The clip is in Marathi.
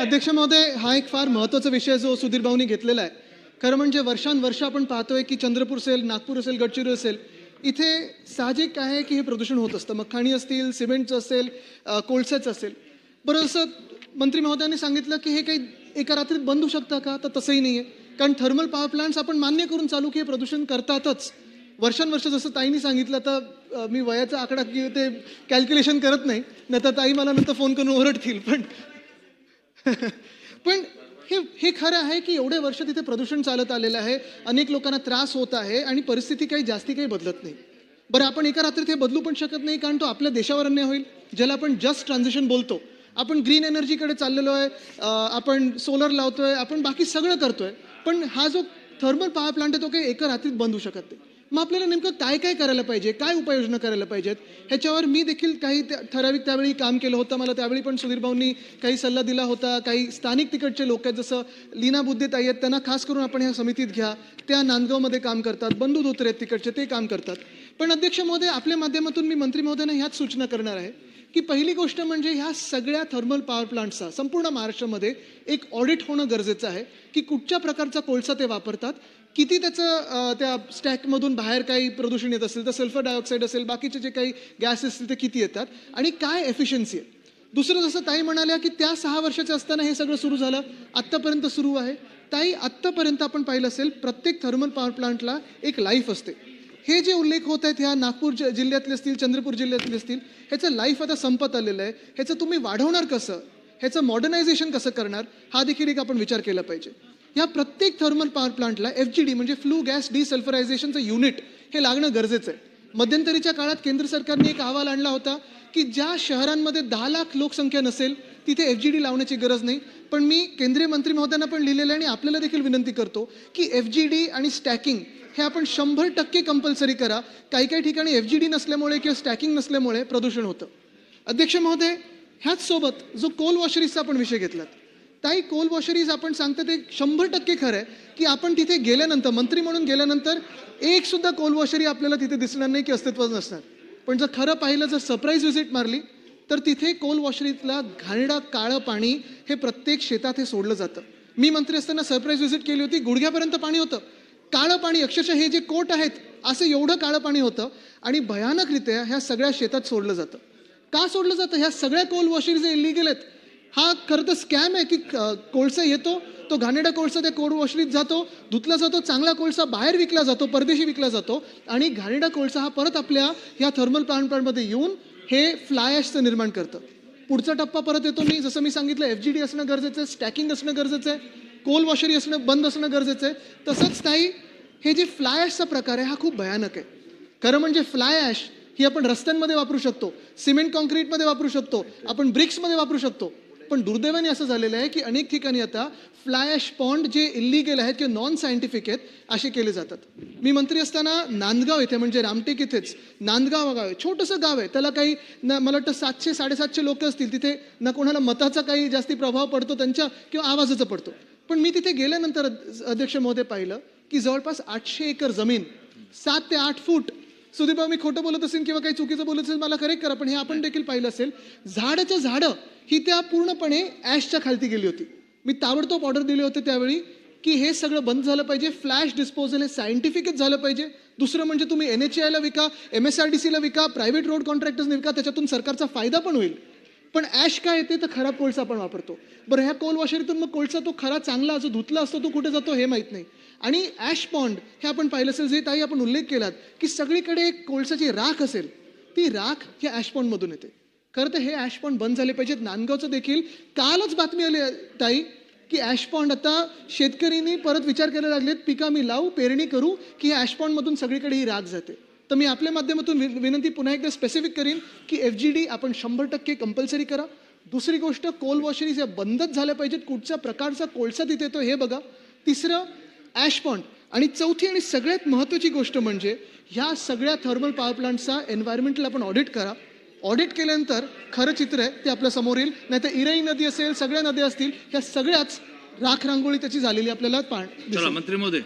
अध्यक्ष महोदय, हा एक फार महत्त्वाचा विषय जो सुधीर भाऊंनी घेतलेला आहे. खरं म्हणजे वर्षानुवर्ष आपण पाहतोय की चंद्रपूर असेल, नागपूर असेल, गडचिरोली असेल, इथे साहजिक आहे की हे प्रदूषण होत असतं. मग खाणी असतील, सिमेंटचं असेल, कोळशाचं असेल. बरं, असं मंत्री महोदयांनी सांगितलं की हे काही एका रात्रीत बंद होऊ शकतं का? तर तसंही नाही आहे. कारण थर्मल पॉवर प्लांट्स आपण मान्य करून चालू की हे प्रदूषण करतातच. वर्षानुवर्ष जसं ताईंनी सांगितलं, तर मी वयाचा आकडा की ते कॅल्क्युलेशन करत नाही, नाहीतर ताई मला नंतर फोन करून ओरडतील. पण हे हे खरं आहे की एवढे वर्ष तिथे प्रदूषण चालत आलेलं आहे, अनेक लोकांना त्रास होत आहे आणि परिस्थिती काही जास्ती काही बदलत नाही. बरं, आपण एका रात्रीत हे बदलू पण शकत नाही, कारण तो आपल्या देशावर अन्याय होईल, ज्याला आपण जस्ट ट्रान्झिशन बोलतो. आपण ग्रीन एनर्जीकडे चाललेलो आहे, आपण सोलर लावतोय, आपण बाकी सगळं करतोय, पण हा जो थर्मल पॉवर प्लांट आहे तो काही एका रात्रीत बंद होऊ शकत नाही. मग आपल्याला नेमकं काय काय करायला पाहिजे, काय उपाययोजना करायला पाहिजेत, ह्याच्यावर मी देखील काही ठराविक त्यावेळी काम केलं होतं. मला त्यावेळी पण सुधीर भाऊंनी काही सल्ला दिला होता. काही स्थानिक तिकडचे लोक आहेत, जसं लीना बुद्धेताई आहेत, त्यांना खास करून आपण ह्या समितीत घ्या. त्या नांदगावमध्ये काम करतात, बंधू धोत्रे आहेत तिकडचे, ते काम करतात. पण अध्यक्ष महोदय, आपल्या माध्यमातून मी मंत्री महोदयांना ह्याच सूचना करणार आहे की पहिली गोष्ट म्हणजे ह्या सगळ्या थर्मल पॉवर प्लांट्सचा संपूर्ण महाराष्ट्रामध्ये एक ऑडिट होणं गरजेचं आहे की कुठच्या प्रकारचा कोळसा ते वापरतात, किती त्याचं त्या स्टॅकमधून बाहेर काही प्रदूषण येत असेल, तर सल्फर डायऑक्साईड असेल, बाकीचे जे काही गॅस असतील ते किती येतात आणि काय एफिशियन्सी आहे. दुसरं, जसं ताई म्हणाल्या की त्या 6 वर्षाचे असताना हे सगळं सुरू झालं, आत्तापर्यंत सुरू आहे. ताई, आत्तापर्यंत आपण पाहिलं असेल प्रत्येक थर्मल पॉवर प्लांटला एक लाईफ असते. हे जे उल्लेख होत आहेत ह्या नागपूर जिल्ह्यातले असतील, चंद्रपूर जिल्ह्यातले असतील, ह्याचं लाईफ आता संपत आलेलं आहे. ह्याचं तुम्ही वाढवणार कसं, ह्याचं मॉडर्नायझेशन कसं करणार, हा देखील एक आपण विचार केला पाहिजे. या प्रत्येक थर्मल पॉवर प्लांटला FGD म्हणजे फ्लू गॅस डिसल्फरायझेशनचं युनिट हे लागणं गरजेचं आहे. मध्यंतरीच्या काळात केंद्र सरकारने एक अहवाल आणला होता की ज्या शहरांमध्ये 10 लाख लोकसंख्या नसेल तिथे FGD लावण्याची गरज नाही. पण मी केंद्रीय मंत्री महोदयांना पण लिहिलेलं आहे आणि आपल्याला देखील विनंती करतो की FGD आणि स्टॅकिंग हे आपण 100% कंपल्सरी करा. काही काही ठिकाणी FGD नसल्यामुळे किंवा स्टॅकिंग नसल्यामुळे प्रदूषण होतं. अध्यक्ष महोदय, ह्याच सोबत जो कोल वॉशरीजचा आपण विषय घेतलात, ताई, कोल वॉशरीज आपण सांगतो ते 100% खरं आहे की आपण तिथे गेल्यानंतर, मंत्री म्हणून गेल्यानंतर, एक सुद्धा कोल वॉशरी आपल्याला तिथे दिसणार नाही की अस्तित्वात नसणार. पण जर खरं पाहिलं, जर सरप्राईज व्हिजिट मारली, तर तिथे कोल वॉशरीतला घाणेरडं काळं पाणी हे प्रत्येक शेतात हे सोडलं जातं. मी मंत्री असताना सरप्राईज व्हिजिट केली होती, गुडघ्यापर्यंत पाणी होतं, काळं पाणी, अक्षरशः हे जे कोट आहेत असं एवढं काळं पाणी होतं आणि भयानकरित्या ह्या सगळ्या शेतात सोडलं जातं. का सोडलं जातं? ह्या सगळ्या कोल वॉशरीज इलिगल आहेत. हा खरं तर स्कॅम आहे की कोळसा येतो, तो घाणेरडा कोळसा त्या कोल वॉशरीत जातो, धुतला जातो, चांगला कोळसा बाहेर विकला जातो, परदेशी विकला जातो आणि घाणेरडा कोळसा हा परत आपल्या ह्या थर्मल प्लांटमध्ये येऊन हे फ्लाय ॲशचं निर्माण करतं. पुढचा टप्पा परत येतो, मी जसं सांगितलं, FGD असणं गरजेचं आहे, स्टॅकिंग असणं गरजेचं आहे, कोल वॉशरी असणं बंद असणं गरजेचं आहे. तसंच ताई, हे जे फ्लाय ॲशचा प्रकार आहे हा खूप भयानक आहे. खरं म्हणजे फ्लाय ॲश ही आपण रस्त्यांमध्ये वापरू शकतो, सिमेंट कॉन्क्रीटमध्ये वापरू शकतो, आपण ब्रिक्समध्ये वापरू शकतो. पण दुर्दैवाने असं झालेलं आहे की अनेक ठिकाणी आता फ्लाय ॲश पॉन्ड जे इल्लिगल आहेत किंवा नॉन सायंटिफिक आहेत असे केले जातात. मी मंत्री असताना नांदगाव इथे, म्हणजे रामटेक इथेच नांदगाव गाव आहे, छोटंसं गाव आहे, त्याला काही मला वाटतं 700-750 लोक असतील. तिथे ना कोणाला मताचा काही जास्ती प्रभाव पडतो त्यांच्या किंवा आवाजाचा पडतो. पण मी तिथे गेल्यानंतर अध्यक्ष महोदय पाहिलं की जवळपास 800 एकर जमीन, 7 ते 8 फूट, सुधीरभाऊ मी खोटं बोलत असेल किंवा काही चुकीचं बोलत असेल मला करेक्ट करा, पण हे आपण देखील पाहिलं असेल, झाडाच्या झाडं ही त्या पूर्णपणे ॲशच्या खालती गेली होती. मी ताबडतोब ऑर्डर दिले होते त्यावेळी की हे सगळं बंद झालं पाहिजे, फ्लॅश डिस्पोजल हे सायंटिफिकच झालं पाहिजे. दुसरं म्हणजे तुम्ही NHAIला विका, MSRDCला विका, प्रायव्हेट रोड कॉन्ट्रॅक्टर्सने विका, त्याच्यातून सरकारचा फायदा पण होईल. पण ॲश काय येते तर खराब कोळसा आपण वापरतो. बरं, ह्या कोल वॉशरीतून मग कोळसा तो खरा चांगला जो धुतला असतो तो कुठे जातो हे माहीत नाही. आणि ॲश पॉन्ड हे आपण पाहिलं असेल, जे ताई आपण उल्लेख केलात की सगळीकडे कोळसाची राख असेल, ती राख ह्या ॲश पॉन्डमधून येते. खरं तर हे ॲश पॉन्ड बंद झाले पाहिजेत. नांदगावचं देखील कालच बातमी आली ताई की ॲश पॉन्ड आता शेतकऱ्यांनी परत विचार करायला लागलेत, पिका मी लावू, पेरणी करू की ह्या ॲश पॉन्डमधून सगळीकडे ही राख जाते. तर मी आपल्या माध्यमातून विनंती पुन्हा एकदा स्पेसिफिक करीन की FGD आपण 100% कंपल्सरी करा. दुसरी गोष्ट, कोल वॉशरीज या बंदच झाल्या पाहिजेत, कुठच्या प्रकारचा कोळसा तिथे येतो हे बघा. तिसरं, ॲश पॉन्ड. आणि चौथी आणि सगळ्यात महत्त्वाची गोष्ट म्हणजे ह्या सगळ्या थर्मल पॉवर प्लांटचा एन्व्हायरमेंटल आपण ऑडिट करा. ऑडिट केल्यानंतर खरं चित्र आहे ते आपल्या समोर येईल. नाहीतर इराई नदी असेल, सगळ्या नद्या असतील, ह्या सगळ्याच राख रांगोळी त्याची झालेली आपल्याला चला मंत्री महोदय.